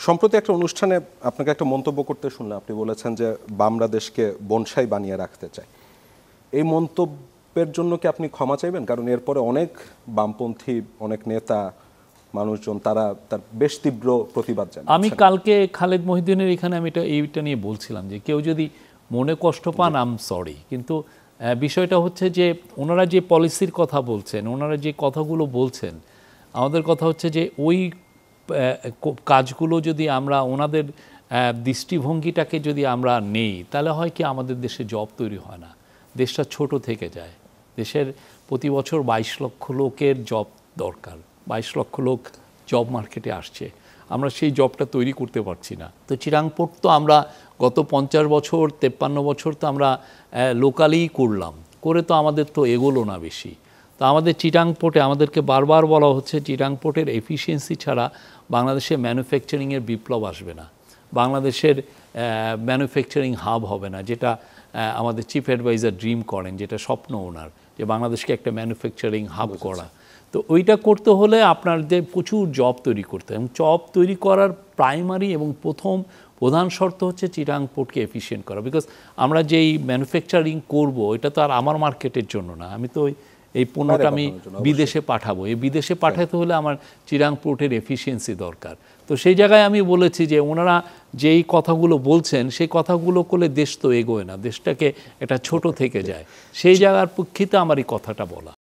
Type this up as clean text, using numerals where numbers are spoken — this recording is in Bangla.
সম্প্রতি একটা অনুষ্ঠানে আপনাকে একটা মন্তব্য করতে শুনলাম, আপনি বলেছেন যে বাংলাদেশকে বনসাই বানিয়ে রাখতে চায়। এই মন্তব্যের জন্য কি আপনি ক্ষমা চাইবেন? কারণ এরপরে অনেক বামপন্থী, অনেক নেতা, মানুষজন তারা তার বেশ তীব্র প্রতিবাদ জানাচ্ছেন। আমি কালকে খালেদ মহিউদ্দিনের এখানে আমি এইটা নিয়ে বলছিলাম যে কেউ যদি মনে কষ্ট পান আম সরি, কিন্তু বিষয়টা হচ্ছে যে ওনারা যে পলিসির কথা বলছেন, ওনারা যে কথাগুলো বলছেন, আমাদের কথা হচ্ছে যে ওই কাজগুলো যদি আমরা ওনাদের দৃষ্টিভঙ্গিটাকে যদি আমরা নেই, তাহলে হয় কি আমাদের দেশে জব তৈরি হয় না, দেশটা ছোট থেকে যায়। দেশের প্রতি বছর 22 লক্ষ লোকের জব দরকার, 22 লক্ষ লোক জব মার্কেটে আসছে, আমরা সেই জবটা তৈরি করতে পারছি না। তো চিরাং পোর্ট তো আমরা গত 50 বছর 53 বছর তো আমরা লোকালিই করলাম, করে তো আমাদের তো এগোলো না বেশি। তো আমাদের চিটাং পোর্টে আমাদেরকে বারবার বলা হচ্ছে চিটাং পোর্টের এফিসিয়েন্সি ছাড়া বাংলাদেশে ম্যানুফ্যাকচারিংয়ের বিপ্লব আসবে না, বাংলাদেশের ম্যানুফ্যাকচারিং হাব হবে না, যেটা আমাদের চিফ অ্যাডভাইজার ড্রিম করেন, যেটা স্বপ্ন ওনার, যে বাংলাদেশকে একটা ম্যানুফ্যাকচারিং হাব করা। তো ওইটা করতে হলে আপনাদের প্রচুর জব তৈরি করতে হবে, এবং জব তৈরি করার প্রাইমারি এবং প্রধান শর্ত হচ্ছে চিটাং পোর্টকে এফিশিয়েন্ট করা। বিকজ আমরা যেই ম্যানুফ্যাকচারিং করব, এটা তো আর আমার মার্কেটের জন্য না, আমি তো এই পণ্যটা আমি বিদেশে পাঠাবো, এই বিদেশে পাঠাতে হলে আমার চিরাং পোর্টের এফিসিয়েন্সি দরকার। তো সেই জায়গায় আমি বলেছি যে ওনারা যেই কথাগুলো বলছেন সেই কথাগুলো করলে দেশ তো এগোয় না, দেশটাকে এটা ছোট থেকে যায়, সেই জায়গার প্রেক্ষিতে আমার এই কথাটা বলা।